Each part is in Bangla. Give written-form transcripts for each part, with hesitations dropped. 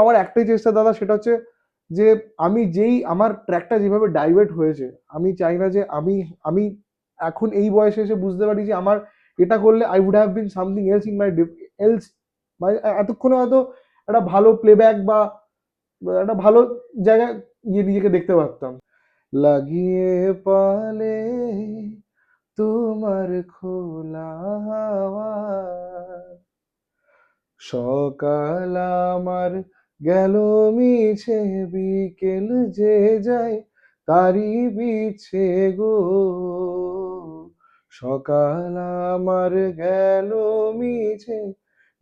আমার একটাই চেষ্টা দাদা, সেটা হচ্ছে যে আমি যেই আমার ট্র্যাকটা যেভাবে ডাইভার্ট হয়েছে, আমি চাই না যে আমি এখন এই বয়সে এসে বুঝতে পারি যে আমার এটা করলে I would have been something else in my else, মানে এতক্ষণে হয়তো একটা ভালো প্লেব্যাক বা একটা ভালো জায়গায় নিজেকে দেখতে পারতাম। লাগিয়ে পালে তোমার খোলা হাওয়া, সকাল আমার গেল মিছে, বিকেল যে যায় তারি বিছে গো, সকাল আমার গেল মিছে,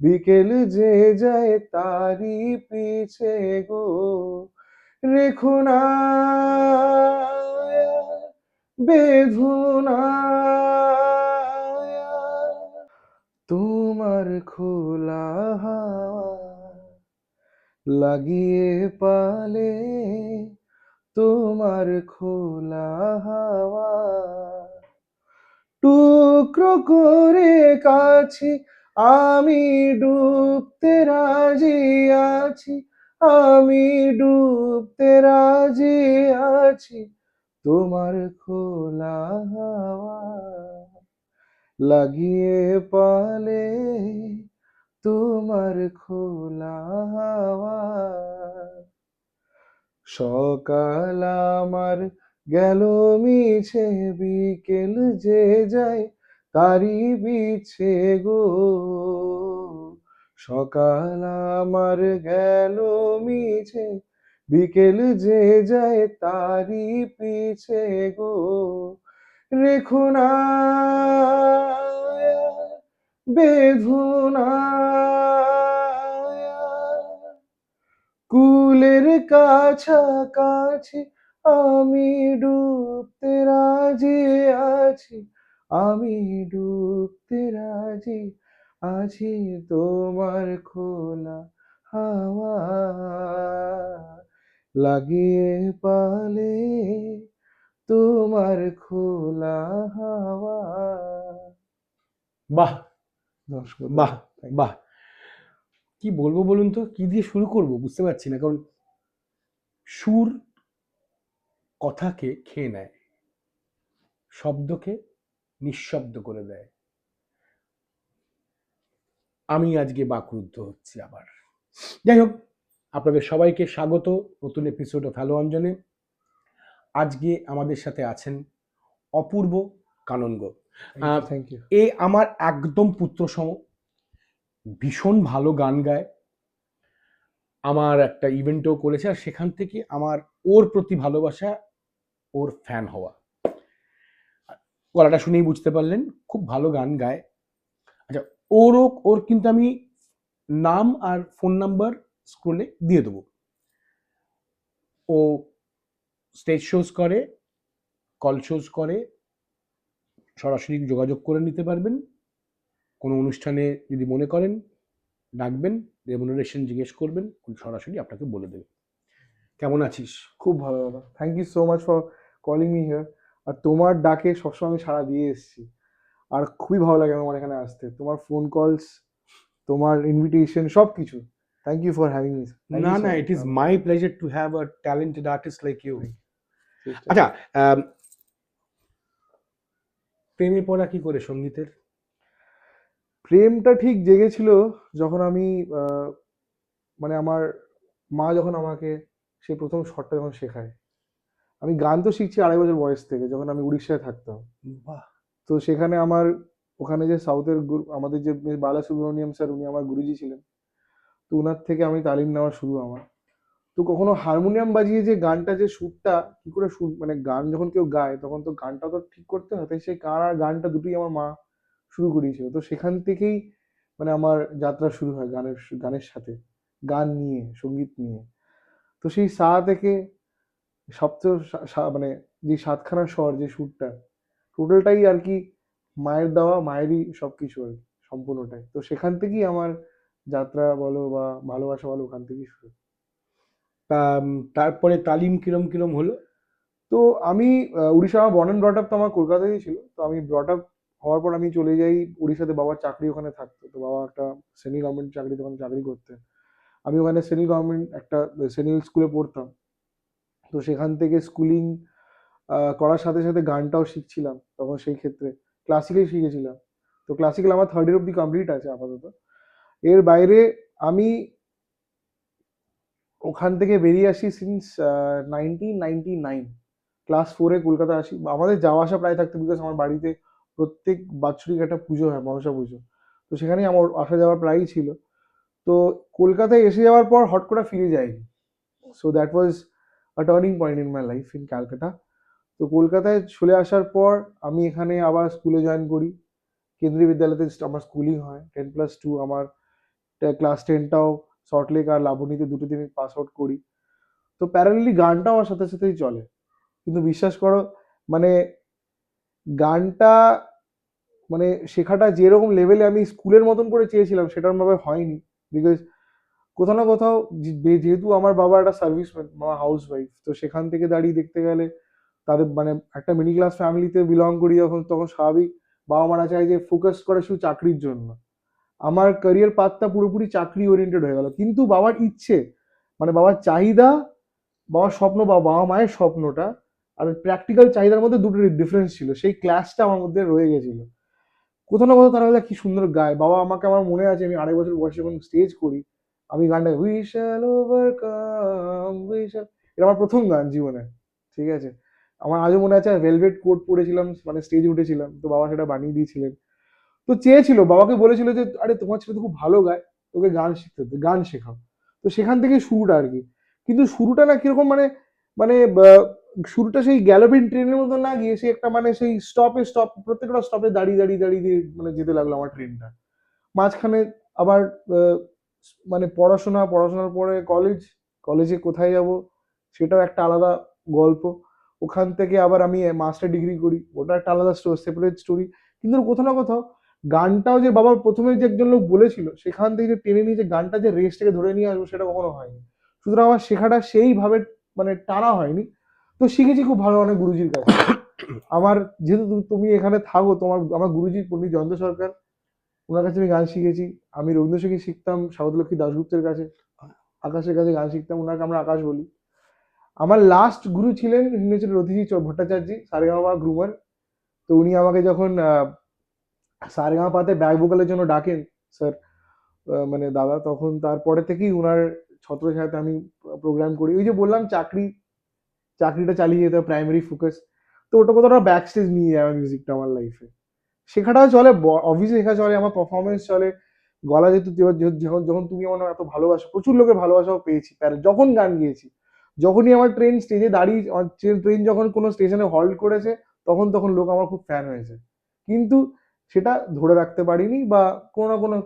বিকেল যে যায় তারি পিছে গো, রেখো না বেধুনা তোমার খোলা হাওয়া, লাগিয়ে পালে তোমার খোলা হাওয়া, টুকরো করে কাছি আমি ডুবতে রাজি আছি, আমি ডুবতে রাজি আছি তোমার খোলা হাওয়া, লাগিয়ে পালে তোমার খোলা হাওয়া, সকাল আমার গেল মিছে, বিকেল যে যায় তারি বিছে গো, সকাল আমার গেল মিছে, বিকেল যে যায় তারি পিছে গো, রেখো না বেধুনা কুলের কাছাকাছি আমি ডুবতে রাজি আছি, আমি ডুবতে রাজি আছি তোমার খোলা হাওয়া, লাগিয়ে পালে তোমার খোলা হাওয়া। বাহ নমস্কার বাহ দাদা। বাহ, কি বলবো বলুন তো, কি দিয়ে শুরু করব বুঝতে পারছি না, কারণ সুর কথাকে খেয়ে নেয়, শব্দকে নিঃশব্দ করে দেয়। আমি আজকে বাকরুদ্ধ হচ্ছি আবার। যাই হোক, আপনাদের সবাইকে স্বাগত নতুন এপিসোড অফ হ্যালো অঞ্জনে। আজকে আমাদের সাথে আছেন অপূর্ব কাননগ। Thank you. এ আমার একদম পুত্র সম, ভীষণ ভালো গান গায়, আমার একটা ইভেন্টও করেছে, আর সেখান থেকে আমার ওর প্রতি ভালোবাসা, ওর ফ্যান হওয়া। গলাটা শুনেই বুঝতে পারলেন খুব ভালো গান গায়। আচ্ছা, ওর কিন্তু আমি নাম আর ফোন নাম্বার স্ক্রোলে দিয়ে দেবো। ও স্টেজ শোজ করে, কল শোজ করে, সরাসরি যোগাযোগ করে নিতে পারবেন। কোনো অনুষ্ঠানে যদি মনে করেন ডাকবেন, রেমুনারেশন জিজ্ঞেস করবেন, সরাসরি আপনাকে বলে দেবে। কেমন আছিস? খুব ভালো দাদা, thank you so much for calling me here. আর তোমার ডাকে সবসময় আমি সাড়া দিয়ে এসেছি, আর খুবই ভালো লাগে আমার এখানে আসতে, তোমার ফোন কলস, তোমার ইনভিটেশন, সব কিছু। Thank you for having me, thank না ইউ সো না, much. It is my pleasure to have a talented artist like you. চেষ্টা আচ্ছা, প্রেমে পড়া কি করে সঙ্গীতের? প্রেমটা ঠিক জেগেছিল যখন আমি মানে আমার মা যখন আমাকে সেই প্রথম শটটা যখন শেখায়। আমি গান তো শিখছি 2.5 বছর বয়স থেকে, যখন আমি উড়িষ্যায় থাকতাম। বাহ, তো সেখানে আমার ওখানে যে সাউথের আমাদের যে বালা সুব্রমণিয়াম স্যার, উনি আমার গুরুজি ছিলেন। তো ওনার থেকে আমি তালিম নেওয়া শুরু আমার। তো কখনো হারমোনিয়াম বাজিয়ে যে গানটা, যে সুরটা কি করে সুর, মানে গান যখন কেউ গায় তখন তো গানটা তো ঠিক করতে হয়, তাই সেই গান আর গানটা দুটোই আমার মা শুরু করিয়েছিল। তো সেখান থেকেই মানে আমার যাত্রা শুরু হয় গানের গানের সাথে, গান নিয়ে, সঙ্গীত নিয়ে। তো সেই সা থেকে সপ্ত মানে যে সাতখানা স্বর, যে সুরটা, টোটালটাই আর কি মায়ের দেওয়া, মায়েরই সবকিছু আর কি, সম্পূর্ণটাই। তো সেখান থেকেই আমার যাত্রা বলো বা ভালোবাসা বলো, ওখান থেকেই শুরু। তারপরে তালিম কিরম কিরম হলো? তো আমি উড়িষ্যা, আমার বর্ন অ্যান্ড ব্রট আপ তো আমার কলকাতাতেই ছিল। তো আমি ব্রট আপ হওয়ার পর আমি চলে যাই উড়িষ্যাতে, বাবার চাকরি ওখানে থাকতো। তো বাবা একটা সেমি গভর্নমেন্ট চাকরি, তখন চাকরি করতেন। আমি ওখানে সেন্ট্রাল গভর্নমেন্ট একটা সেন্ট্রাল স্কুলে পড়তাম। তো সেখান থেকে স্কুলিং করার সাথে সাথে গানটাও শিখছিলাম তখন, সেই ক্ষেত্রে ক্লাসিক্যাল শিখেছিলাম। তো ক্লাসিক্যাল আমার থার্ড ইয়ার অব্দি কমপ্লিট আছে আপাতত। এর বাইরে আমি ওখান থেকে বেরিয়ে আসি সিন্স 1999, ক্লাস 4-এ কলকাতা আসি। আমাদের যাওয়া আসা প্রায় থাকতো, বিকজ আমার বাড়িতে প্রত্যেক বাৎসরিক একটা পুজো হয়, মনসা পুজো। তো সেখানেই আমার আসা যাওয়া প্রায়ই ছিল। তো কলকাতায় এসে যাওয়ার পর হট করে ফিরে যাইনি। So that was a turning point in my life in Calcutta. তো কলকাতায় চলে আসার পর আমি এখানে আবার স্কুলে জয়েন করি। কেন্দ্রীয় বিদ্যালয়তে আমার স্কুলিং হয় 10+2। আমার ক্লাস 10টাও সল্টলেক আর লাবণীতে দুটোতে আমি পাস আউট করি। তো প্যারালালি গানটাও আমার সাথে সাথেই চলে। কিন্তু বিশ্বাস করো, মানে গানটা মানে শেখাটা যেরকম লেভেলে আমি স্কুলের মতন করে চেয়েছিলাম সেরকম ভাবে হয়নি। বিকজ কোথাও না কোথাও যেহেতু আমার বাবা একটা সার্ভিসম্যান, মা হাউস ওয়াইফ, তো সেখান থেকে দাঁড়িয়ে দেখতে গেলে তাদের মানে একটা মিডিল ক্লাস ফ্যামিলিতে বিলং করি যখন, তখন স্বাভাবিক বাবা মারা চায় যে ফোকাস করে শুধু চাকরির জন্য। আমার ক্যারিয়ার পাথটা পুরোপুরি চাকরি ওরিয়েন্টেড হয়ে গেল। কিন্তু বাবার ইচ্ছে, মানে বাবার চাহিদা, বাবার স্বপ্ন বা বাবা মায়ের স্বপ্নটা আর প্র্যাকটিক্যাল চাহিদার মধ্যে দুটো ডিফারেন্স ছিল। সেই ক্লাসটা আমার মধ্যে রয়ে গেছিল। কোথাও না কোথাও তারা বলে কি সুন্দর গায় বাবা। আমাকে, আমার মনে আছে আমি 2.5 বছর বয়সে যখন স্টেজ করি, আমি গানটা we shall overcome we shall, এটা আমার প্রথম গান জীবনে। ঠিক আছে, আমার আজও মনে আছে ভেলভেট কোট পরেছিলাম, মানে স্টেজে উঠেছিলাম, তো বাবা সেটা বানিয়ে দিয়েছিলেন। তো চেয়েছিল, বাবাকে বলেছিল যে আরে তোমার ছেলে তো খুব ভালো গায়, তোকে গান শিখতে হবে, গান শেখাও। তো সেখান থেকে শুরুটা আর কি। কিন্তু শুরুটা না কিরকম, মানে মানে শুরুটা সেই গ্যালোপিং ট্রেনের মতো না গিয়ে, সে একটা মানে সেই স্টপ প্রত্যেকটা স্টপে দাঁড়িয়ে দাঁড়িয়ে দাঁড়িয়ে দিয়ে মানে যেতে লাগলো আমার ট্রেনটা। মাঝখানে আবার আহ, মানে পড়াশোনার পরে কলেজে কোথায় যাব সেটাও একটা আলাদা গল্প। ওখান থেকে আবার আমি মাস্টার ডিগ্রি করি, ওটা একটা আলাদা সেপারেট স্টোরি। কিন্তু কোথাও না কোথাও গানটাও যে বাবার প্রথমে যে একজন লোক বলেছিল, সেখান থেকে যে টেনে নিয়ে যে গানটা যে রেসটাকে ধরে নিয়ে আসবো, সেটা কখনো হয়নি। সুতরাং আমার শেখাটা সেইভাবে মানে টানা হয়নি। তো শিখেছি খুব ভালো অনেক গুরুজির কাছে। আমার যেহেতু তুমি এখানে থাকো, আমার গুরুজি পণ্ডিত জয়ন্ত সরকার, ওনার কাছে আমি গান শিখেছি। আমি রবীন্দ্রসঙ্গীত শিখতাম সাউথলক্ষ্মী দাশগুপ্তের কাছে, আকাশের কাছে গান শিখতাম, ওনাকে আমরা আকাশ বলি। আমার লাস্ট গুরু ছিলেন, তিনি হচ্ছেন রতিজি ভট্টাচার্য, সারেগামা গ্রুমার। তো উনি আমাকে যখন সারেগামাপাতে ব্যাক ভোকালের জন্য ডাকেন স্যার, মানে দাদা, তখন তারপরে থেকেই উনার ছত্রছায়াতে আমি প্রোগ্রাম করি। ওই যে বললাম চাকরিটা চালিয়ে যেতে প্রাইমারি ফোকাস। তো ওটা কতটা ব্যাক স্টেজ নিয়ে যায় আমার মিউজিকটা আমার লাইফে। শেখাটাও চলে, অফিসে শেখা চলে, আমার পারফরমেন্স চলে। গলা যেহেতু যখন যখন তুমি আমার এত ভালোবাসো, প্রচুর লোকের ভালোবাসাও পেয়েছি যখন গান গিয়েছি। যখনই আমার ট্রেন স্টেজে দাঁড়িয়ে, ট্রেন যখন কোনো স্টেশনে হল্ট করেছে, তখন তখন লোক আমার খুব ফ্যান হয়েছে। কিন্তু সেটা ধরে রাখতে পারিনি বা কোনো না কোনো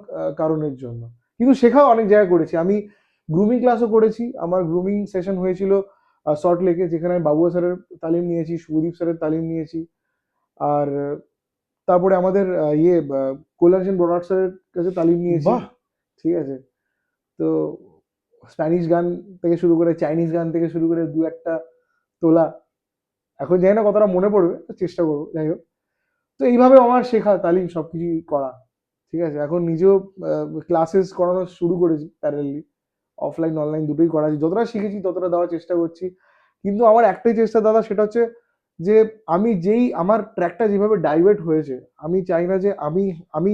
কারণের জন্য। কিন্তু শেখাও অনেক জায়গায় করেছি আমি। গ্রুমিং ক্লাসও করেছি। আমার গ্রুমিং সেশন হয়েছিল সল্ট লেকে, যেখানে আমি বাবুয়া স্যারের তালিম নিয়েছি, শুভদীপ স্যারের তালিম নিয়েছি। আর তারপরে আমাদের কল্যাণ সেন বড়াট স্যারের কাছে তালিম নিয়েছি। বাহ! ঠিক আছে। তো স্প্যানিশ গান থেকে শুরু করে চাইনিজ গান থেকে শুরু করে দু একটা তোলা, এখন জানি না কতটা মনে পড়বে, তো চেষ্টা করবো, যাই হোক। তো এইভাবে আমার শেখা তালিম সবকিছু করা। ঠিক আছে, এখন নিজেও ক্লাসেস করানো শুরু করেছি প্যারালালি, অফলাইন অনলাইন দুটোই করাচ্ছি। যতটা শিখেছি ততটা দেওয়ার চেষ্টা করছি। কিন্তু আমার একটাই চেষ্টা দাদা, সেটা হচ্ছে যে আমি যেই আমার ট্র্যাকটা যেভাবে ডাইভার্ট হয়েছে, আমি চাই না যে আমি আমি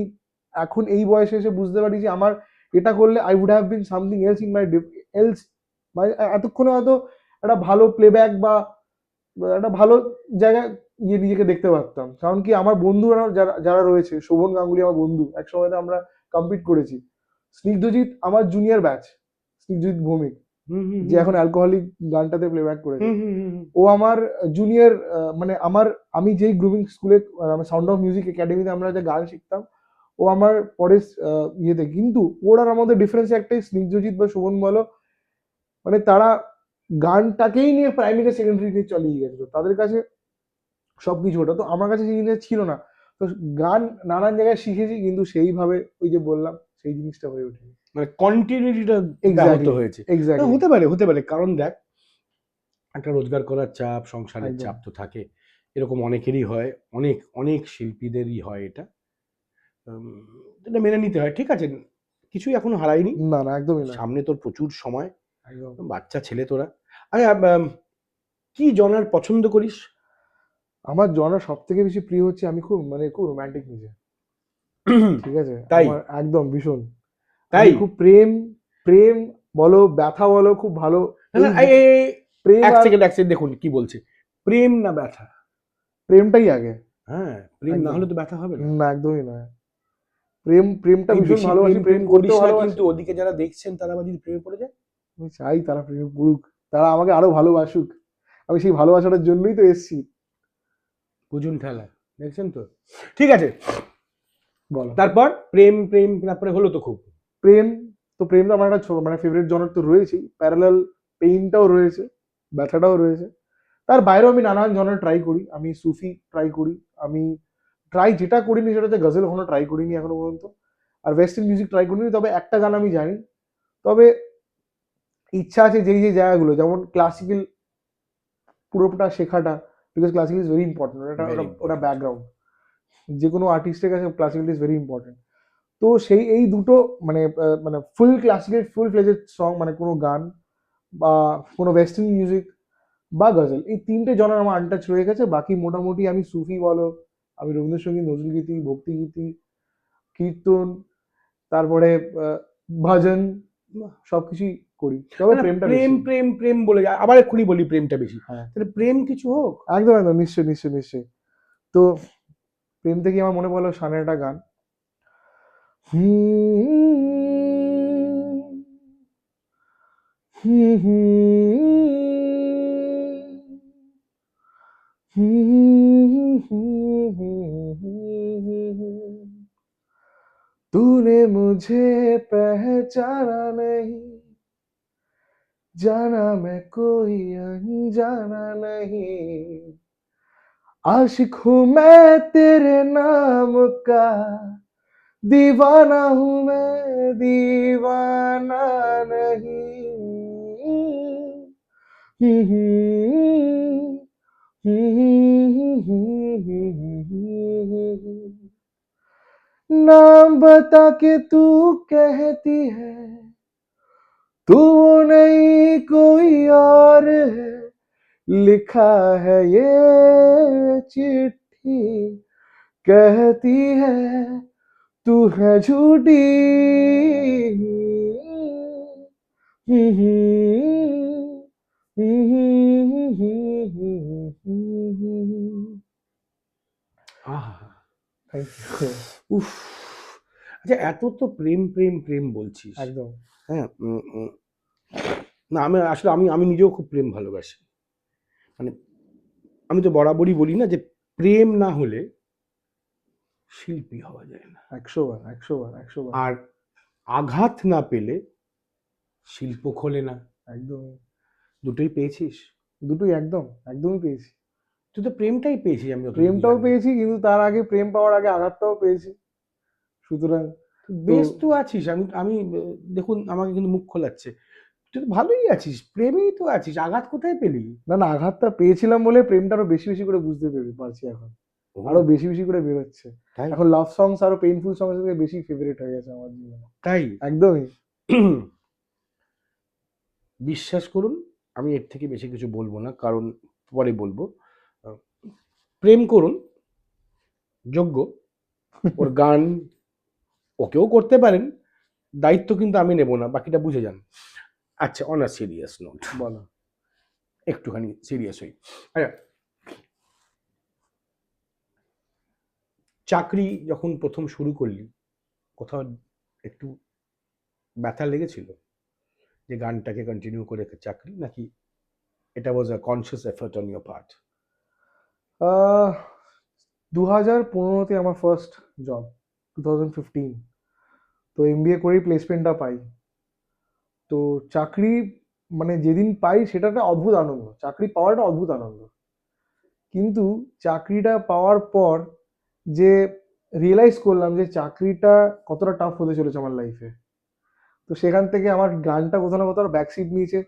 এখন এই বয়সে এসে বুঝতে পারি যে আমার এটা করলে I would have been something else in my else, মানে এতক্ষণে হয়তো একটা ভালো প্লেব্যাক বা একটা ভালো জায়গায় গিয়ে নিজেকে দেখতে পারতাম। কারণ কি, আমার বন্ধুরা যারা যারা রয়েছে, শোভন গাঙ্গুলি আমার বন্ধু, একসময় আমরা কম্পিট করেছি। স্নিগ্ধজিৎ আমার জুনিয়র ব্যাচ, স্নিগ্ধজিৎ ভৌমিক, হুম, হুম, যে হুম, এখন অ্যালকোহলিক গানটাতে প্লেব্যাক করেছে। হুম, হুম, হুম, হুম। ও আমার জুনিয়র, মানে আমি যেই গ্রুমিং স্কুলে, সাউন্ড অফ মিউজিক একাডেমিতে আমরা যে গান শিখতাম, ও আমার পরে ইয়েতে। কিন্তু ওর আর আমাদের ডিফারেন্স একটাই, স্নিগ্ধজিৎ বা শোভন বলো, মানে তারা গানটাকেই নিয়ে প্রাইমারি সেকেন্ডারি নিয়ে চালিয়ে গেছিল, তাদের কাছে সবকিছু ওটা। তো আমার কাছে সেই জিনিসটা ছিল না। তো গান নানান জায়গায় শিখেছি, কিন্তু সেইভাবে ওই যে বললাম সেই জিনিসটা হয়ে ওঠেনি। মানে কন্টিনিউটিটা ব্যাহত এক্স্যাক্টলি, হয়েছে। এক্স্যাক্টলি। হতে পারে। কারণ দেখ, একটা রোজগার করার চাপ, সংসারের একদম। চাপ তো থাকে। এরকম অনেকেরই হয়। অনেক শিল্পীদেরই হয় এটা। উম এটা মেনে নিতে হয়। ঠিক আছে? কিছুই এখনো হারায়নি। না না, একদমই না। সামনে তোর প্রচুর সময়, একদম। বাচ্চা ছেলে তোরা। আচ্ছা, কি জনার পছন্দ করিস? আমার জনরা সব থেকে বেশি প্রিয় হচ্ছে, আমি খুব রোমান্টিক নিজে, ঠিক আছে? তাই? আমার একদম ভীষণ, আমি তাই? খুব প্রেম, প্রেম বলো ব্যথা বলো, খুব ভালো না, এই না, প্রেম এক আর সেকেন্ড, এক সেকেন্ড, দেখুন কি বলছে। প্রেম না ব্যথা? প্রেমটাই আগে। হ্যাঁ, প্রেম না একদম। হলে তো ব্যথা হবে না। না, একদমই নয়। প্রেমটা এই ভীষণ বেশি ভালোবাসি, প্রেম প্রেম প্রেম করিস করতেও না, ভালোবাসি। কিন্তু ওদিকে যারা দেখছেন তারা আবার যদি প্রেমে পড়ে যায়। আমি চাই তারা প্রেমে পড়ুক, তারা আমাকে আরো ভালোবাসুক, আমি সেই ভালোবাসাটার জন্যই তো এসেছি। বুঝুন ঠেলা, দেখছেন তো? ঠিক আছে, বলো। তারপর প্রেম প্রেম তারপরে হলো তো খুব। প্রেম, তো প্রেম তো আমার একটা মানে ফেভারিট জনার তো রয়েছেই, প্যারালাল পেইনটাও রয়েছে, ব্যথাটাও রয়েছে। তার বাইরেও আমি নানান জনের ট্রাই করি, আমি সুফি ট্রাই করি, আমি ট্রাই যেটা করিনি সেটা হচ্ছে গজল, কখনো ট্রাই করিনি এখনো পর্যন্ত। আর ওয়েস্টার্ন মিউজিক ট্রাই করিনি, তবে একটা গান আমি জানি। তবে ইচ্ছা আছে যেই যে জায়গাগুলো, যেমন ক্লাসিক্যাল পুরোটা শেখাটা, because classical is very important, ওটা ভেরি ওটা ওটা ইম্পর্টেন্ট। ব্যাকগ্রাউন্ড। যে কোনো আর্টিস্টের কাছে ক্লাসিক্যাল ইজ ভেরি ইম্পর্টেন্ট। তো সেই এই দুটো মানে মানে ফুল ক্লাসিক্যাল ফুল ফ্লেজেড সং, মানে কোনো গান বা কোনো ওয়েস্টার্ন মিউজিক বা গজল, এই তিনটে জনার আমার আনটাচ রয়ে গেছে। বাকি মোটামুটি আমি সুফি বলো, আমি রবীন্দ্রসঙ্গীত, নজরুলগীতি, ভক্তিগীতি, কীর্তন, তারপরে ভজন, সবকিছুই করি, তবে না, না, প্রেমটা প্রেম বেশি। প্রেম প্রেম বলে আবার এক্ষুনি বলি প্রেমটা বেশি, হ্যাঁ, তাহলে প্রেম কিছু হোক। একদম একদম, নিশ্চয়ই নিশ্চয়ই নিশ্চয়ই। তো প্রেম থেকে আমার মনে পড়লো শানের একটা গান, হুম, হুম, হুম, तूने मुझे पहचाना नहीं, जाना मैं कोई अनजाना नहीं, आशिक हूँ मैं तेरे नाम का, दीवाना हूँ मैं दीवाना नहीं। नाम बता के तू कहती है, तू वो नहीं कोई और है, लिखा है ये चिट्ठी, कहती है तू है झूठी। আহা, থ্যাংক ইউ। উফ। আচ্ছা, এত তো প্রেম প্রেম প্রেম বলছিস, একদম। হ্যাঁ, না, আমি আসলে আমি আমি নিজেও খুব প্রেম ভালোবাসি। মানে আমি তো বরাবরই বলি না যে প্রেম না হলে শিল্পী হওয়া যায় না, 100 বার 100 বার 100 বার। আর আঘাত না পেলে শিল্প খোলে না। একদম। দুটোই পেয়েছিস? দুটোই একদম, একদমই পেয়েছি। তুই তো প্রেমটাই পেয়েছিস আমি যতটুকু প্রেমটাও জানি। পেয়েছি, কিন্তু তার আগে, প্রেম পাওয়ার আগে আঘাতটাও পেয়েছি, সুতরাং তো বেশ তো আছিস, আমি আমি দেখুন আমাকে কিন্তু মুখ খোলাচ্ছে, তুই তো ভালোই আছিস, প্রেমেই তো আছিস, আঘাত কোথায় পেলি? না না, আঘাতটা পেয়েছিলাম বলে প্রেমটা আরো বেশি বেশি করে বুঝতে পারছি এখন, ও, আরো বেশি বেশি করে বেরোচ্ছে। তাই? এখন লাভ সংস আরো পেইনফুল সংস থেকে বেশি ফেভারিট হয়ে গেছে আমার জীবনে। তাই? একদমই। বিশ্বাস করুন, আমি এর থেকে বেশি কিছু বলবো না, কারণ পরে বলবো। আহ, প্রেম করুন, যোগ্য, ওর গান ওকেও করতে পারেন, দায়িত্ব কিন্তু আমি নেব না, বাকিটা বুঝে যান। আচ্ছা, অন আ সিরিয়াস নোট, বলো। একটুখানি সিরিয়াস হই। আচ্ছা, চাকরি যখন প্রথম শুরু করলি, কোথাও একটু ব্যথা লেগেছিল যে গানটাকে কন্টিনিউ করে চাকরি, নাকি এটা was a conscious effort on your part? 2015-তে আমার ফার্স্ট জব, 2015, তো এমবিএ করেই প্লেসমেন্টটা পাই। তো চাকরি মানে যেদিন পাই সেটা একটা অদ্ভুত আনন্দ, চাকরি পাওয়াটা অদ্ভুত আনন্দ। কিন্তু চাকরিটা পাওয়ার পর যে রিয়েলাইজ করলাম যে চাকরিটা কতটা টাফ হতে চলেছে আমার লাইফে, তো সেখান থেকে আমার গানটা কোথাও না কোথাও ব্যাকসিট নিয়েছে।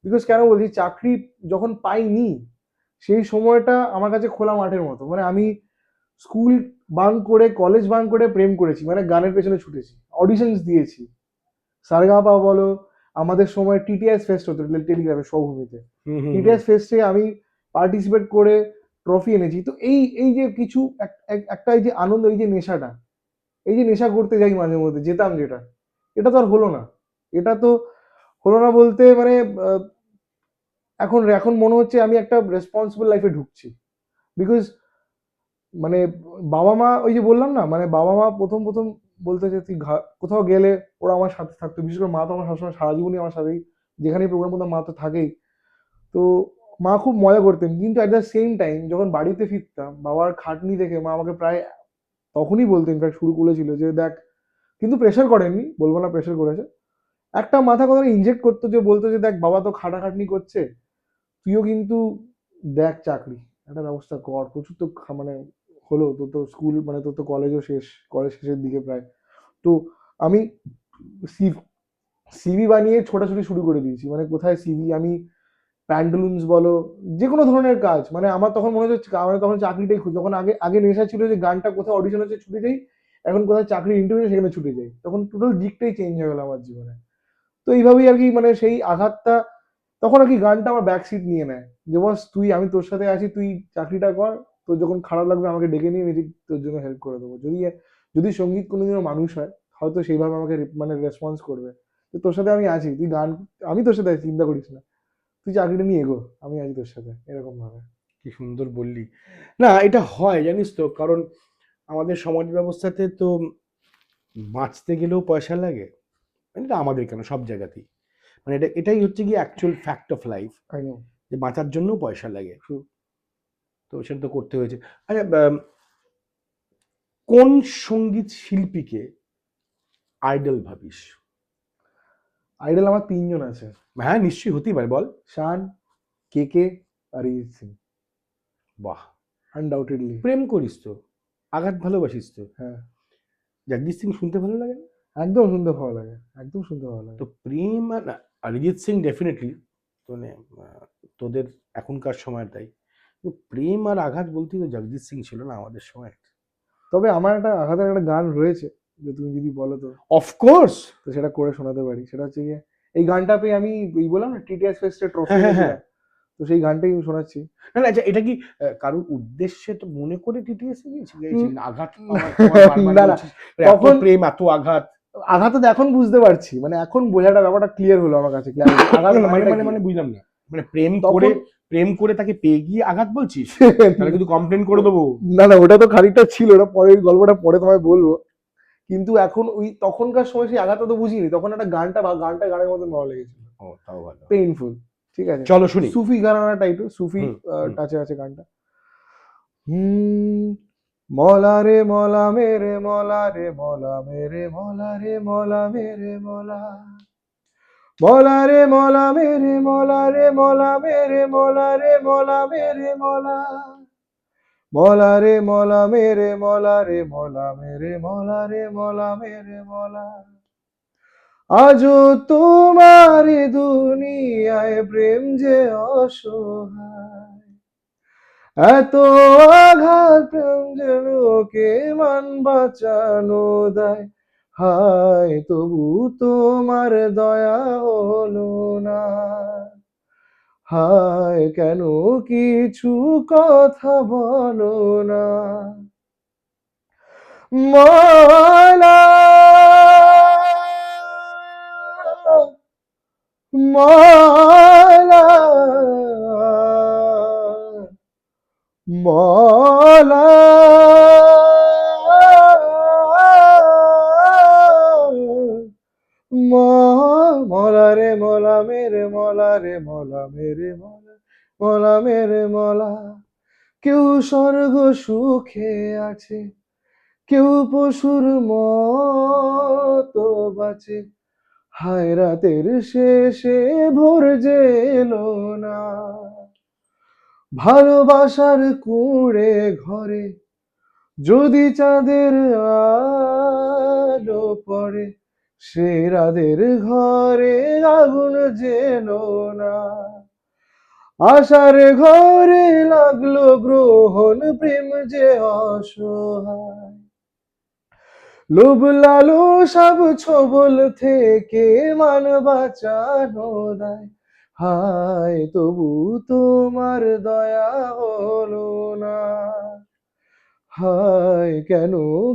বিকজ কেন বলছি, চাকরি যখন পাইনি সেই সময়টা আমার কাছে খোলা মাঠের মতো, মানে আমি স্কুল বাঙ্ক করে, কলেজ বাঙ্ক করে প্রেম করেছি, মানে গানের পেছনে ছুটেছি, অডিশনস দিয়েছি, সারেগামাপা বলো, আমাদের সময় টিটিএস ফেস্ট হতো টেলিগ্রাফে সৌভূমিতে, টিটিএস ফেস্টে আমি পার্টিসিপেট করে ট্রফি এনেছি। তো এই এই যে কিছু একটা এই যে আনন্দ, এই যে নেশাটা, এই যে নেশা করতে যাই মাঝে মধ্যে, যেতাম যেটা, এটা তো আর হলো না। এটা তো হলো না বলতে মানে এখন এখন মনে হচ্ছে আমি একটা রেসপন্সিবল লাইফে ঢুকছি। বিকজ মানে বাবা মা, ওই যে বললাম না, মানে বাবা মা প্রথম প্রথম বলতে যে তুই কোথাও গেলে ওরা আমার সাথে থাকতো, বিশেষ করে মা তো আমার সবসময় সারা জীবনই আমার সাথেই, যেখানেই প্রোগ্রাম করতাম মা তো থাকেই। তো মা খুব মজা করতেন, কিন্তু অ্যাট দ্য সেম টাইম যখন বাড়িতে ফিরতাম বাবার খাটনি দেখে মা আমাকে প্রায় তখনই বলতেন, ইনফ্যাক্ট শুরু করেছিল যে দেখ, কিন্তু প্রেশার করেননি, বলবো না প্রেশার করেছে, একটা মাথা কথা ইনজেক্ট করতো, যে বলতো যে দেখ বাবা তো খাটাখাটনি করছে, তুইও কিন্তু দেখ চাকরি একটা ব্যবস্থা কর, প্রচুর তো মানে হলো তো, তো স্কুল মানে তোর তো কলেজও শেষ, কলেজ শেষের দিকে প্রায়। তো আমি সিভি বানিয়ে ছোটাছুটি শুরু করে দিয়েছি, মানে কোথায় সিভি আমি, প্যান্টুলুন্স বলো, যে কোনো ধরনের কাজ, মানে আমার তখন মনে হচ্ছে আমার তখন চাকরিটাই খুঁজি, তখন আগে আগে নেশা ছিল যে গানটা কোথায় অডিশন হচ্ছে ছুটে যাই, এখন কোথায় চাকরির ইন্টারভিউ সেখানে ছুটে যাই, তখন টোটাল দিকটাই চেঞ্জ হয়ে গেল আমার জীবনে। তো এইভাবেই আর কি, মানে সেই আঘাতটা তখন আর কি গানটা আমার ব্যাক সিট নিয়ে নেয়, যে বস তুই, আমি তোর সাথে আছি, তুই চাকরিটা কর, তোর যখন খারাপ লাগবে আমাকে ডেকে নিয়ে, আমি ঠিক তোর জন্য হেল্প করে দেবো। যদি যদি সঙ্গীত কোনোদিনও মানুষ হয়, হয়তো সেইভাবে আমাকে মানে রেসপন্স করবে, যে তোর সাথে আমি আছি, তুই গান, আমি তোর সাথে আছি, চিন্তা করিস না, তুই চাকরিটা নিয়ে এগো, আমি আছি তোর সাথে, এরকম ভাবে। কি সুন্দর বললি। না এটা হয় জানিস তো, কারণ আমাদের সমাজ ব্যবস্থাতে তো বাঁচতে গেলেও পয়সা লাগে। এটা আমাদের কেন, সব জায়গাতেই, মানে এটাই হচ্ছে কি actual fact of life, I know. যে বাঁচার জন্য পয়সা লাগে। True. তো সেটা তো করতে হয়েছে। আচ্ছা, কোন সঙ্গীত শিল্পীকে আইডল ভাবিস? আইডল আমার তিনজন আছে, হ্যাঁ নিশ্চয়ই, হতেই পারে, বল। শান, কে অরিজিৎ সিং, বাহ, আনডাউটেডলি। প্রেম করিস তো, আঘাত ভালোবাসিস তো, হ্যাঁ, জগদীশ সিং শুনতে ভালো লাগে না? একদম শুনতে ভালো লাগে, একদম শুনতে ভালো লাগে। তো প্রেম আর না, অরিজিৎ সিং ডেফিনেটলি, মানে তোদের এখনকার সময় তাই, প্রেম আর আঘাত বলতে তো জগদীশ সিং ছিল না আমাদের সময়। তবে আমার একটা আঘাতের একটা গান রয়েছে, যে তুমি যদি বলো তো, অফকোর্স। তো সেটা করে শোনাতে পারি। সেটা হচ্ছে গিয়ে, এই গানটা পেয়ে আমি ওই বললাম না টিটিএস ফেস্টে ট্রফি হ্যাঁ হ্যাঁ হ্যাঁ। এনেছিলাম, তো সেই গানটাই আমি শোনাচ্ছি। না না, আচ্ছা এটা কি কারোর উদ্দেশ্যে তো মনে করে টিটিএস উম, গিয়েছিলেন? আঘাত পাওয়ার পর বারবার না না, বলছিস এত তখন প্রেম এত আঘাত। আঘাত তো এখন বুঝতে পারছি, মানে এখন বোঝাটা ব্যাপারটা ক্লিয়ার হলো আমার কাছে, ক্লিয়ার আঘাত না, না, মানে মানেটা মানে কি। মানে বুঝলাম না, মানে প্রেম করে, তখন প্রেম করে তাকে পেয়ে গিয়ে আঘাত বলছিস? তাহলে কিন্তু কমপ্লেন করে দেবো। না না, ওটা তো খানিকটা ছিল, ওটা পরে, ওই গল্পটা পরে তোমায় বলবো। কিন্তু এখন ওই তখনকার সময় সেই আঘাতটা তো বুঝিনি, তখন একটা গানটা বা গানটা গানের মধ্যে ভালো লেগেছিল, ও তাও ভালো। পেইনফুল। ঠিক আছে, চলো শুনি। সুফি গানা টাইপের, সুফি হুম হুম। টাচে আছে গানটা। হুম, মলা রে মলা মেরে মলা রে মলা মেরে মলা রে মলা মেরে মলা, মলা রে মলা মেরে মলা রে মলা মেরে মলা রে মলা মেরে মলা, মলা রে মলা মেরে মলা রে মলা মেরে মলা রে মলা মেরে মলা, আজও তোমার দুনিয়ায় প্রেম যে অসহায়, এত আঘাত প্রেম যে লোকে মান বাঁচানো দেয়, হায় তবু তোমার দয়া হলো না, হায় কেন কিছু কথা বলো না, ময়লা ময়লা মলা, মলা রে মলা মেরে মলা রে মলা মেরে মলা, মলা মেরে মলা, কেউ স্বর্গ সুখে আছে, কেউ পশুর মতো বাঁচে, হায় রাতের শেষে ভোর যে এলো না, ভালোবাসার কুঁড়ে ঘরে যদি চাঁদের আলো পড়ে, সে রাতের ঘরে আগুন জেলো না, আশার ঘরে লাগলো গ্রহণ প্রেম যে অসহায়, লোভ লালসাব ছোবল থেকে মান বাঁচানো দায়, হায় তবু তোমার দয়া হলো না, হায় কেন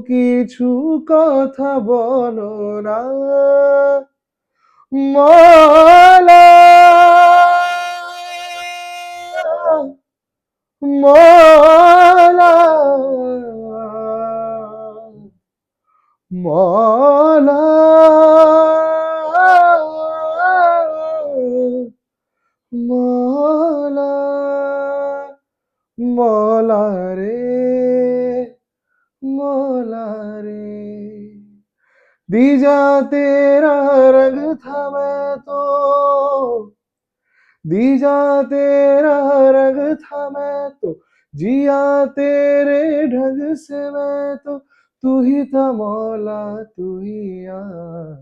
কিছু কথা বলো না মলা, মলা, মলা, মলা, মলা রে, मौला रे, दीजा तेरा रंग था मैं तो, दीजा तेरा रंग था मैं तो, जिया तेरे ढंग से मैं तो, तू ही था मौला तू ही यार,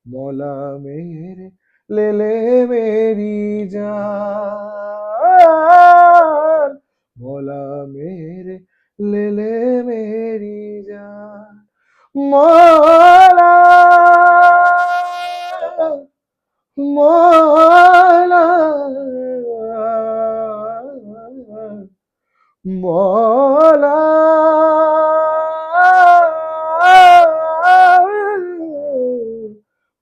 मौला मेरे ले मेरी जान, मौला मेरे ले मेरी जान, मौला, मौला, मौला,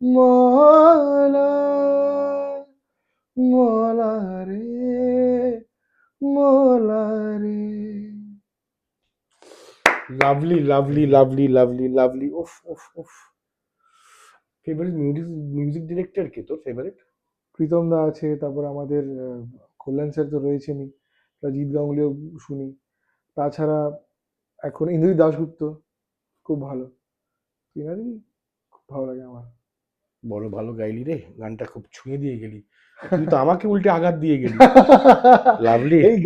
मौला, मौला रे, मौला रे। Lovely lovely lovely lovely lovely, ওফ ওফ ওফ। ফেভারিট মিউজিক ডিরেক্টর কে তোর ফেভারিট? প্রীতম দা আছে, তারপর আমাদের কল্যাণ স্যার তো রয়েছেনই, জিৎ গাঙ্গুলিও শুনি, তাছাড়া এখন ইন্দ্রজিৎ দাশগুপ্ত খুব ভালো, তিনারই খুব ভালো লাগে আমার। বড় ভালো গাইলি রে, গানটা খুব ছুঁয়ে দিয়ে গেলি, তুই তো আমাকে উল্টে আঘাত দিয়ে গেলি। লাভলি। এই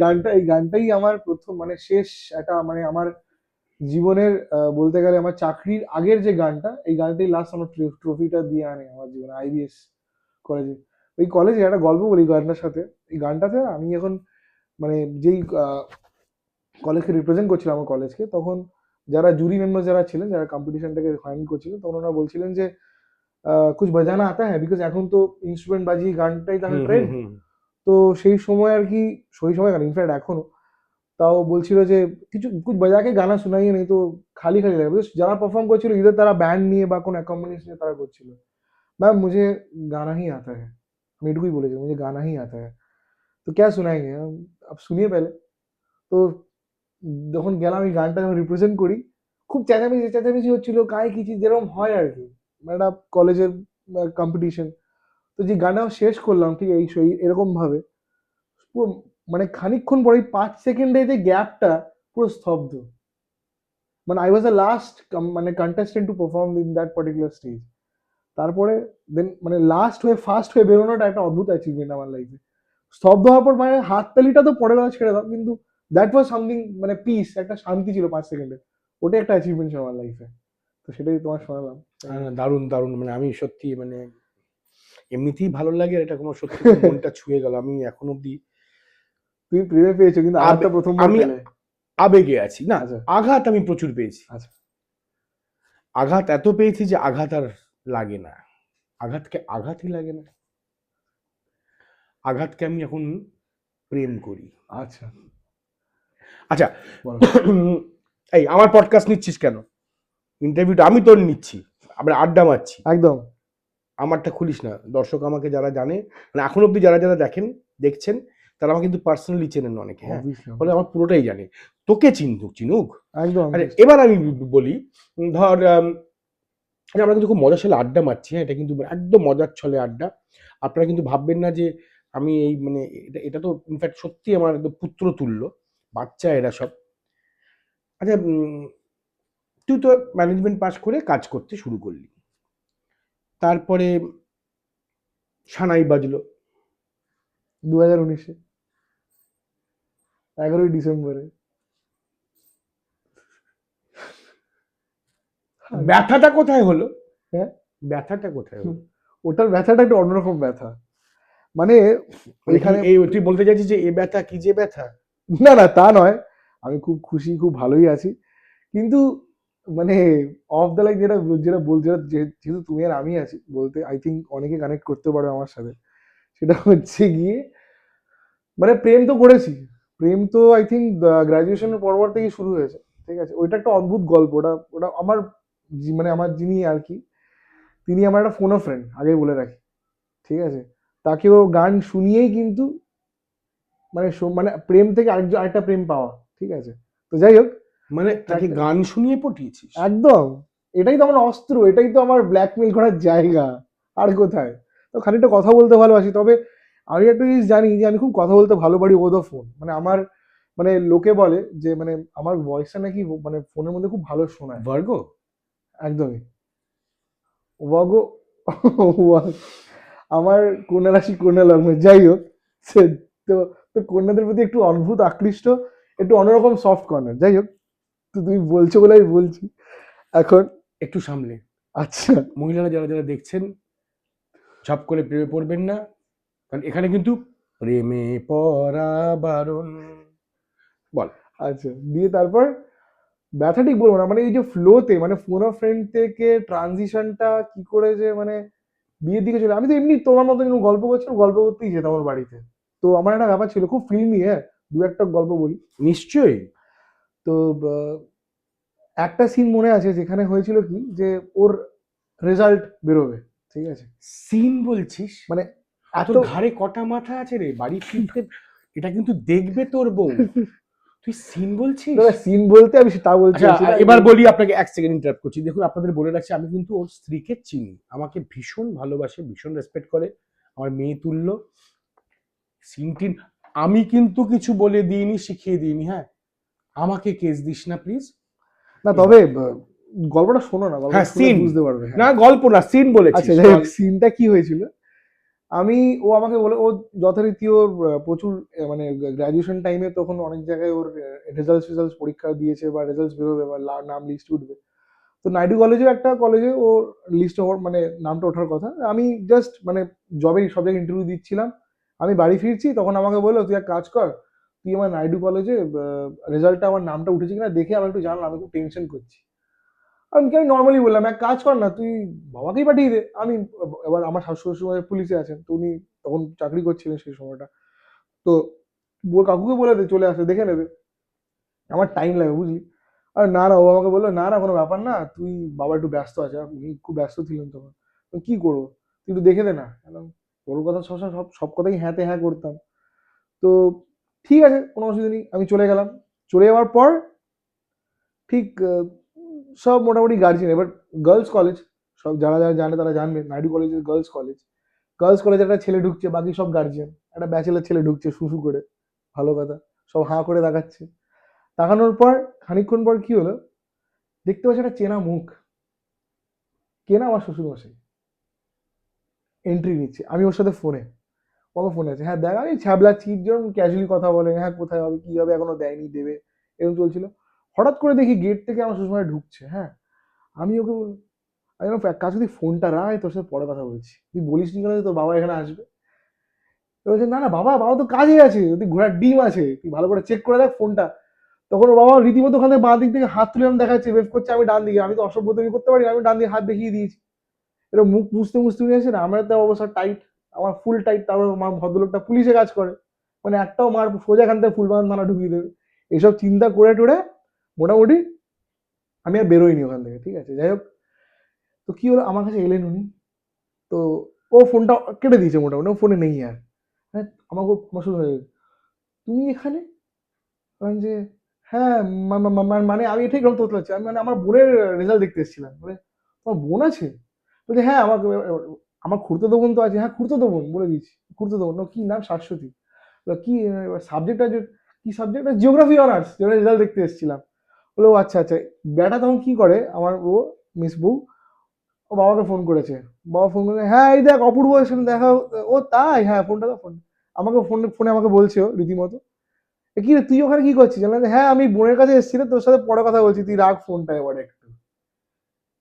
গানটাই আমার প্রথম মানে শেষ একটা মানে আমার জীবনের বলতে গেলে আমার চাকরির আগের যে গানটা, এই গানটাই লাস্ট আমার ট্রফিটা দিয়ে আনে আমার জীবনে আইবিএস কলেজে। ওই কলেজে একটা গল্প বলি গানটার সাথে, এই গানটাতে আমি এখন মানে যেই কলেজকে রিপ্রেজেন্ট করছিলাম আমার কলেজকে, তখন যারা জুরি মেম্বার যারা ছিলেন, যারা কম্পিটিশনটাকে ফাইনাল করছিলেন, তখন ওনারা বলছিলেন যে কুছ বাজানা আতা হ্যাঁ, বিকজ এখন তো ইনস্ট্রুমেন্ট বাজিয়ে গানটাই তাহলে ট্রেন্ড। তো সেই সময় আর কি, সেই সময় কেন ইনফ্যাক্ট এখনো, তাও বলছিল যে কিছু কুछ बजा के गाना सुनाइए नहीं तो खाली खाली लगे, because যারা পারফর্ম করছিল ইদার তারা ব্যান্ড নিয়ে বা কোনো অ্যাকম্পানিজ নিয়ে তারা করছিল। मैम मुझे गाना ही आता है, আমি এটুকুই বলেছি, मुझे गाना ही आता है, तो क्या सुनाएंगे आप सुनिए पहले। তো যখন গেলাম এই গানটা যখন রিপ্রেজেন্ট করি, খুব চেঁচামেচি চেঁচামেচি হচ্ছিল, কায় কিছু যেরকম হয় আর কি, একটা কলেজের কম্পিটিশন। তো যে গানটা শেষ করলাম ঠিক এই এরকম ভাবে, পুরো মানে খানিকক্ষণ পরেই 5 সেকেন্ডের যে গ্যাপটা পুরো স্তব্ধ, মানে আই ওয়াজ দ্য লাস্ট মানে contestant to perform in that particular stage. তারপরে দেন মানে লাস্ট হয়ে ফার্স্ট হয়ে বেরোনোটা একটা অদ্ভুত অ্যাচিভমেন্ট আমার লাইফে। স্তব্ধ হওয়ার পর মানে হাততালিটা তো পরে কথা ছেড়ে দাও, কিন্তু দ্যাট ওয়াজ সামথিং, মানে পিস, একটা শান্তি ছিল 5 সেকেন্ডে, ওটা একটা অ্যাচিভমেন্ট ছিল আমার লাইফে। তো সেটাই তোমার শোনালাম। দারুণ দারুণ, মানে আমি সত্যি মানে এমনিতেই ভালো লাগে, আর এটা কোনো সত্যি মনটা ছুঁয়ে গেল। আমি এখন অব্দি, তুমি প্রেমে পেয়েছো কিন্তু আঘাতটা প্রথমবার আমি পেলে। আবেগে আছি না, আচ্ছা। আঘাত আমি প্রচুর পেয়েছি। আচ্ছা। আঘাত এত পেয়েছি যে আঘাত আর লাগে না, আঘাতকে আঘাতই লাগে না, আঘাতকে আমি এখন প্রেম করি। আচ্ছা আচ্ছা, বলো। এই আমার পডকাস্ট নিচ্ছিস কেন? ইন্টারভিউটা আমি তোর নিচ্ছি, আমরা আড্ডা মারছি, একদম। আমারটা খুলিস না। দর্শক আমাকে যারা জানে, মানে এখন অব্দি যারা যারা দেখছেন, তারা আমাকে কিন্তু পার্সোনালি চেনেন অনেকে, হ্যাঁ, Obviously, ফলে আমার পুরোটাই জানে। তোকে চিনুক। একদম। আরে এবার আমি বলি, ধর আমরা কিন্তু খুব মজার ছলে আড্ডা মারছি, হ্যাঁ, এটা কিন্তু একদম মজার ছলে আড্ডা। আপনারা কিন্তু ভাববেন না যে আমি এই মানে এটা তো ইনফ্যাক্ট সত্যি আমার একদম পুত্র তুল্য বাচ্চা এরা সব। আচ্ছা, তুই তো ম্যানেজমেন্ট পাস করে কাজ করতে শুরু করলি, তারপরে সানাই বাজলো 2019-এ 11ই ডিসেম্বরে। ব্যথাটা কোথায় হলো? হ্যাঁ, ব্যথাটা কোথায় হলো? ওটার ব্যথাটা একটু অন্যরকম ব্যথা, মানে ওইখানে এই তুই বলতে চাইছিস যে এ ব্যথা কি যে ব্যথা? না না তা নয়, আমি খুব খুশি, খুব ভালোই আছি, কিন্তু মানে অফ দ্য লাইক যেটা যেটা বল যেটা যেহেতু তুমি আর আমি আছি বলতে আই থিঙ্ক অনেকে কানেক্ট করতে পারো আমার সাথে, সেটা হচ্ছে গিয়ে মানে প্রেম তো করেছি, প্রেম তো আই থিঙ্ক গ্রাজুয়েশনের পর থেকেই শুরু হয়েছে। ঠিক আছে, ওইটা একটা অদ্ভুত গল্প, ওটা ওটা আমার মানে আমার যিনি আর কি, তিনি আমার একটা ফোনো ফ্রেন্ড, আগে বলে রাখি। ঠিক আছে, তাকেও গান শুনিয়েই কিন্তু মানে মানে প্রেম থেকে আরেকটা প্রেম পাওয়া। ঠিক আছে, তো যাই হোক, মানে তাকে ট্র্যাকটা গান শুনিয়ে পটিয়েছিস? একদম, এটাই তো আমার অস্ত্র, এটাই তো আমার ব্ল্যাকমেল করার জায়গা, আর কোথায়। তো খানিকটা কথা বলতে ভালোবাসি, তবে আমি একটা জিনিস জানি যে আমি খুব কথা বলতে ভালো পারি ওভার দ্য ফোন। মানে আমার মানে লোকে বলে যে মানে আমার ভয়েসটা নাকি মানে ফোনের মধ্যে খুব ভালো শোনায়। ভার্গ? একদমই। ওয়াগো আমার কন্যা রাশি কন্যা লগ্ন, যাই হোক। তো তো কন্যাদের প্রতি একটু অদ্ভুত আকৃষ্ট, একটু অন্যরকম সফট কর্নার, যাই হোক। তো তুমি বলছো বলে আমি বলছি এখন। একটু সামলে। আচ্ছা, মহিলারা যারা যারা দেখছেন, ঝপ করে প্রেমে পড়বেন না, কারণ এখানে কিন্তু প্রেমে পড়া বারণ। বল। আচ্ছা, দিয়ে তারপর ব্যথা ঠিক বলবো না, মানে এই যে ফ্লোতে মানে ফোন অফ ফ্রেন্ড থেকে ট্রানজিশনটা কি করে যে মানে বিয়ের দিকে চলে। আমি তো এমনি তোমার মতো এরকম গল্প করছিলাম, গল্প করতেই যেতাম আমার বাড়িতে। তো আমার একটা ব্যাপার ছিল খুব ফিল্মি, হ্যাঁ, দু একটা গল্প বলি। নিশ্চয়ই। তো একটা সিন মনে আছে যেখানে হয়েছিল কি যে ওর রেজাল্ট বেরোবে। ঠিক আছে, সিন বলছিস? মানে এত তোর ঘাড়ে কটা মাথা আছে রে? বাড়ি ফিরতে এটা কিন্তু দেখবে তোর বউ। তুই সিন বলছিস? সিন বলতে আমি তা বলছি আচ্ছা, না, সেটা আমি এবার বলছি। বলি, আপনাকে এক সেকেন্ড ইন্টারাপ্ট করছি। দেখুন, আপনাদের বলে রাখছি, আমি কিন্তু ওর স্ত্রীকে চিনি, আমাকে ভীষণ ভালোবাসে, ভীষণ রেসপেক্ট করে, আমার মেয়ে তুল্য। সিন টিন আমি কিন্তু কিছু বলে দিইনি, শিখিয়ে দিইনি। হ্যাঁ, আমাকে কেস দিস না প্লিজ। না এবার, তবে গল্পটা শোনো না, হ্যাঁ, গল্পটা শুনে সিন। বুঝতে পারবে, না, হ্যাঁ। গল্প না, সিন আচ্ছা, বলেছিস, যাই হোক, চল। সিনটা কি হয়েছিল, আমি ও আমাকে বলে ও যথারীতি ওর প্রচুর মানে গ্রাজুয়েশন টাইমে তখন অনেক জায়গায় ওর রেজাল্টস পরীক্ষা দিয়েছে বা রেজাল্টস বেরোবে বা নাম লিস্ট উঠবে। তো নাইডু কলেজেও একটা কলেজে ওর লিস্ট ওভার মানে নামটা ওঠার কথা। আমি জাস্ট মানে জবের সব জায়গায় ইন্টারভিউ দিচ্ছিলাম, আমি বাড়ি ফিরছি, তখন আমাকে বললো তুই এক কাজ কর, তুই আমার নাইডু কলেজে রেজাল্টটা আমার নামটা উঠেছে কিনা দেখে আমার একটু জানাল, আমি খুব টেনশন করছি। আমি নর্মালি বললাম এক কাজ কর না, তুই বাবাকেই পাঠিয়ে দে। আমি এবার আমার শাশুড়ি শ্বশুর পুলিশে আছেন, তো উনি তখন চাকরি করছিলেন সেই সময়টা। তো কাকুকে বলে দে চলে আসে দেখে নেবে, আমার টাইম লাগবে বুঝলি। আর না না, ও আমাকে বললো না না কোনো ব্যাপার না, তুই বাবা একটু ব্যস্ত আছে, আর উনি খুব ব্যস্ত ছিলেন তখন। তো কি করবো, তুই একটু দেখে দে না। বললাম, ওর কথা সবসময় সব সব কথাই হ্যাঁতে হ্যাঁ করতাম। তো ঠিক আছে, কোনো অসুবিধা নেই, আমি চলে গেলাম। চলে যাওয়ার পর ঠিক সব মোটামুটি গার্জিয়ান, এবার গার্লস কলেজ, সব যারা যারা জানে তারা জানবে, নাইডু কলেজের গার্লস কলেজ। গার্লস কলেজে একটা ছেলে ঢুকছে, বাকি সব গার্জিয়ান। একটা ব্যাচেলার ছেলে ঢুকছে শুশু করে, ভালো কথা, সব হাঁ করে তাকাচ্ছে। তাকানোর পর খানিকক্ষণ পর কি হলো, দেখতে পাচ্ছি একটা চেনা মুখ, কেনা আমার শ্বশুর মশাই এন্ট্রি নিচ্ছে, আমি ওর সাথে ফোনে, ও ফোনে আছে, হ্যাঁ দেখ আমি ছ্যাবলাচ্ছি, যেরকম ক্যাজুয়ালি কথা বলে, হ্যাঁ কোথায় হবে কি হবে এখনো দেয়নি দেবে, এরকম চলছিল। হঠাৎ করে দেখি গেট থেকে আমার শ্বশুরমশাই ঢুকছে, হ্যাঁ। আমি ওকে আমি বললাম, এক কাজ, তুই ফোনটা রাখ, তোর সাথে পরে কথা বলছি, তুই বলিস নি কেন যে তোর বাবা এখানে আসবে। তো বলছে না না বাবা, বাবা তো কাজে আছে, তুই ঘোড়ার ডিম আছে, তুই ভালো করে চেক করে দেখ ফোনটা। তখন ওর বাবা রীতিমতো ওখানে বাঁ দিক থেকে হাত তুলে আমি দেখাচ্ছে, ওয়েভ করছে, আমি ডান দিকে, আমি তো অসভ্যতমি করতে পারি না, আমি ডান দিকে হাত দেখিয়ে দিয়েছি। এটা মুখ মুছতে মুছতে নিয়ে আসে না, আমার তো অবস্থা টাইট, আমার ফুল টাইট। তারপর আমার ভদ্রলোকটা পুলিশে কাজ করে, মানে একটাও মার সোজা এখান থেকে ফুলবাগান থানা ঢুকিয়ে দেবে। এইসব চিন্তা করে টোরে মোটামুটি আমি আর বেরোইনি ওখান থেকে। ঠিক আছে, যাই হোক, তো কি হলো, আমার কাছে এলেন উনি। তো ও ফোনটা কেটে দিয়েছে মোটামুটি, ও ফোনে নেই আর। হ্যাঁ, আমাকে আমার শুরু হয়ে গেছে, তুমি এখানে? বললাম যে হ্যাঁ, মানে আমি এটাই গ্রন্থ করতে পারছি, আমি মানে আমার বোনের রেজাল্ট দেখতে এসেছিলাম। বলে তোমার বোন আছে? বলছে হ্যাঁ, আমার আমার খুড়তুতো বোন তো আছে। হ্যাঁ, খুড়তুতো বোন বলে দিচ্ছি, খুড়তুতো বোন। কি নাম? শাশ্বতী। কি সাবজেক্ট আছে? কি সাবজেক্ট? জিওগ্রাফি অনার্স, যেটা রেজাল্ট দেখতে এসেছিলাম। বলে ও আচ্ছা আচ্ছা। বেটা তখন কি করে, আমার ও মিস বউ, ও বাবাকে ফোন করেছে। বাবা ফোন করে, হ্যাঁ এই দেখ অপূর্ব এসে দেখা। ও তাই? হ্যাঁ, ফোনটা দাও, ফোন। আমাকে ফোনে ফোনে আমাকে বলছে ও রীতিমতো, কি রে তুই ওখানে কি করছিস? আমি বললাম, হ্যাঁ আমি বোনের কাছে এসেছি রে, তোর সাথে পরে কথা বলছি, তুই রাখ ফোনটা এবার একটু।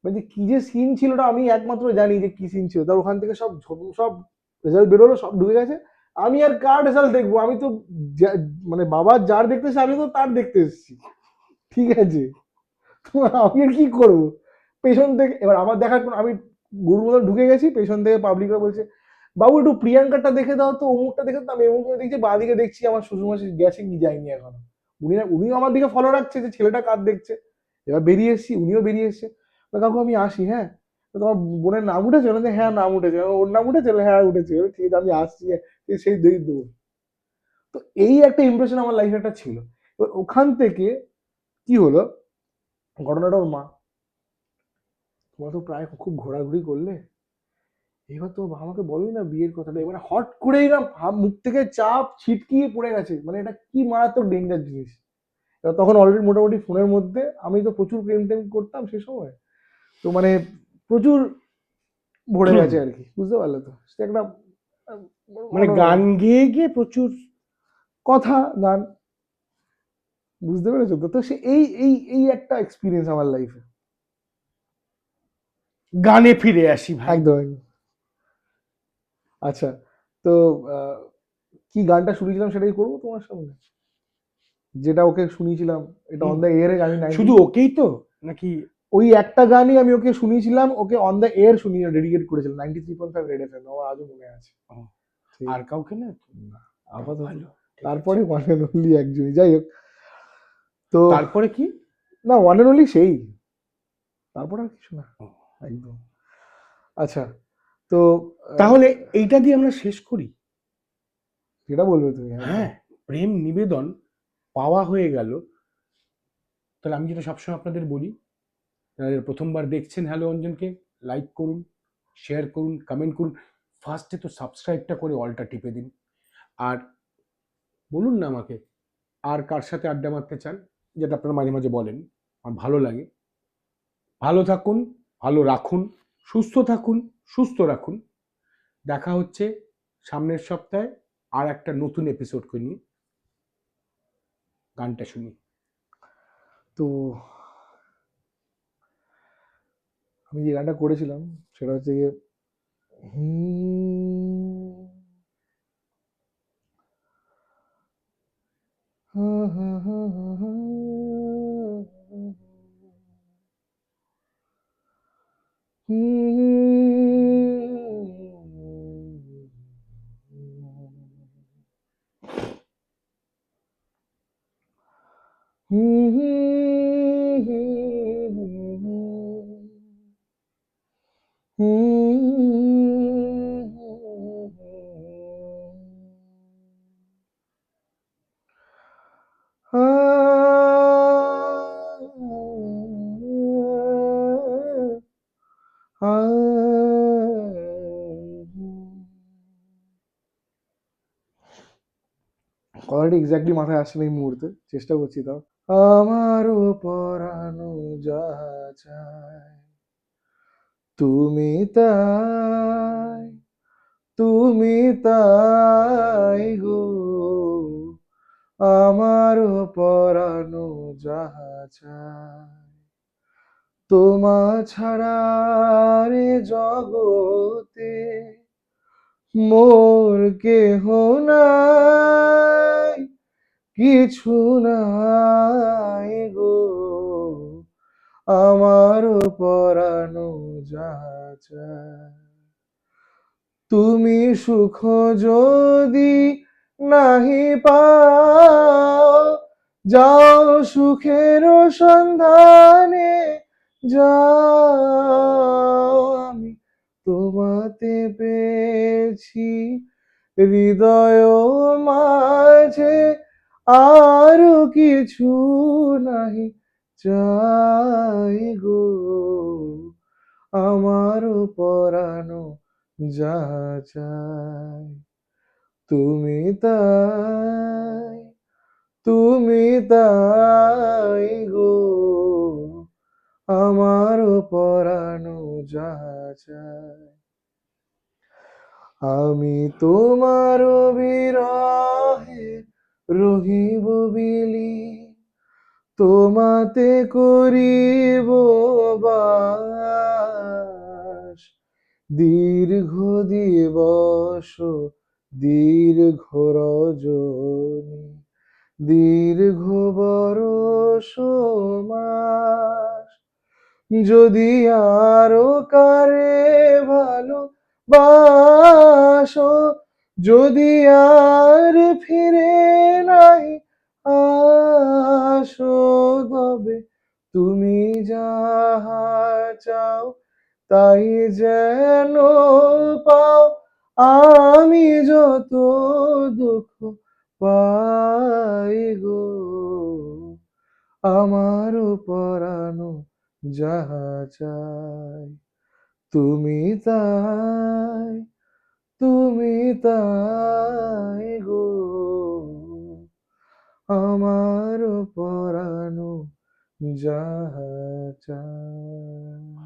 বলছি কি যে সিন ছিল ওটা, আমি একমাত্র জানি যে কি সিন ছিল। তার ওখান থেকে সব সব রেজাল্ট বেরোলো, সব ঢুকে গেছে। আমি আর কার রেজাল্ট দেখবো, আমি তো মানে বাবা যার দেখতে এসেছি, আমি তো তার দেখতে এসেছি। ঠিক আছে, তো আমি আর কি করবো, পেছন থেকে এবার আমার দেখার আমি গুরুর মতো ঢুকে গেছি, পেছন থেকে পাবলিকরা বলছে বাবু একটু প্রিয়াঙ্কাটা দেখে দাও তো, অমুকটা দেখে দাও। আমি অমুক দেখছি, বাঁদিকে দেখছি আমার শ্বশুরমশাই গেছে কি যায়নি এখনো। উনিও আমার দিকে ফলো রাখছে যে ছেলেটা কার দেখছে। এবার বেরিয়ে এসছি, উনিও বেরিয়ে এসছে। কাকু আমি আসি, হ্যাঁ তোমার বোনের নাম উঠেছে? হ্যাঁ নাম উঠেছে। ওর নাম উঠেছে? হ্যাঁ উঠেছে। ঠিক আছে আমি আসছি, সেই দেবো। তো এই একটা ইমপ্রেশন আমার লাইফে একটা ছিল। এবার ওখান থেকে কি হলো, ঘটনাটা ওর মা, তোমরা তো প্রায় খুব ঘোরাঘুরি করলে, এবার তো আমাকে বলোই না বিয়ের কথাটা। এবার হট করেই না মুখ থেকে চাপ ছিটকিয়ে পড়ে গেছে, মানে এটা কি মারাত্মক ডেঞ্জার জিনিস। এবার তখন অলরেডি মোটামুটি ফোনের মধ্যে আমি তো প্রচুর প্রেম টেম করতাম সে সময়, তো মানে প্রচুর ভরে গেছে আর কি, বুঝতে পারলে তো সে একটা মানে গান গেয়ে গিয়ে প্রচুর কথা গান, বুঝতে পেরেছো তো? তো সে এই এই এই একটা এক্সপিরিয়েন্স আমার লাইফে। গানে ফিরে আসি ভাই। একদম একদম। আচ্ছা, তো কি গানটা শুনেছিলাম সেটাই করবো তোমার সামনে, যেটা ওকে শুনিয়েছিলাম। এটা অন দ্য এয়ারে আমি শুধু ওকেই তো নাকি? ওই একটা গানই আমি ওকে শুনিয়েছিলাম, ওকে অন দ্য এয়ার শুনিয়ে ডেডিকেট করেছিলাম 93.5 রেড এফএম, আমার আজও মনে আছে। আর কাউকে না? আপাতত ভালো। তারপরে ওয়ান এন্ড অনলি একজনই, যাই হোক। তো তারপরে কি? না, ওয়ান এন্ড অনলি সেই, তারপর আর কিছু না, একদম। আচ্ছা, তো তাহলে এইটা দিয়ে আমরা শেষ করি। যেটা বলবে তুমি। হ্যাঁ, প্রেম নিবেদন পাওয়া হয়ে গেল। তাহলে আমি যেটা সবসময় আপনাদের বলি, যারা প্রথমবার দেখছেন হ্যালো অঞ্জনকে, লাইক করুন, শেয়ার করুন, কমেন্ট করুন, ফার্স্টে তো সাবস্ক্রাইবটা করে অলটা টিপে দিন। আর বলুন না আমাকে আর কার সাথে আড্ডা মারতে চান, যেটা আপনারা মাঝে মাঝে বলেন, আমার ভালো লাগে। ভালো থাকুন, ভালো রাখুন, সুস্থ থাকুন, সুস্থ রাখুন। দেখা হচ্ছে সামনের সপ্তাহে আর একটা নতুন এপিসোড করে নিয়ে। গানটা শুনি। তো আমি যে গানটা করেছিলাম সেটা হচ্ছে গিয়ে কথাটা এক্স্যাক্টলি মাথায় আসছে না এই মুহূর্তে, চেষ্টা করছি তাও। আমারও পরানো যাহা চায় তুমি তাই, তুমি তাই গো, আমারও পরানো যাহা চায় তোমা ছাড়া রে জগতে মোর কেহ নাই, কিছু নাই গো, আমার পরানো যাহা চায় তুমি সুখ যদি নাহি পাও, যাও সুখের সন্ধানে যাও, আমি তোমাতে পেয়েছি হৃদয় মাঝে, আর কিছু নাহি চাই গো, আমার পরানো যাহা চাই তুমি তাই, তুমি তাই গো, আমার পরানো যাহা চাই আমি তোমার বিরহে রহিব বিলি, তোমাতে করিব বাস, দীর্ঘ দিবস দীর্ঘ রজনী দীর্ঘ বরষ মাস যদি আরো কারে ভালো বাসো, যদি আর ফিরে নাই আসো, তবে তুমি যাহা চাও তাই যেন পাও। আমি যত দুঃখ পাই গো, আমার পরানো যাহা চাই, তুমি তাই, তুমি তাই গো, আমার পরানো যাহা চাই।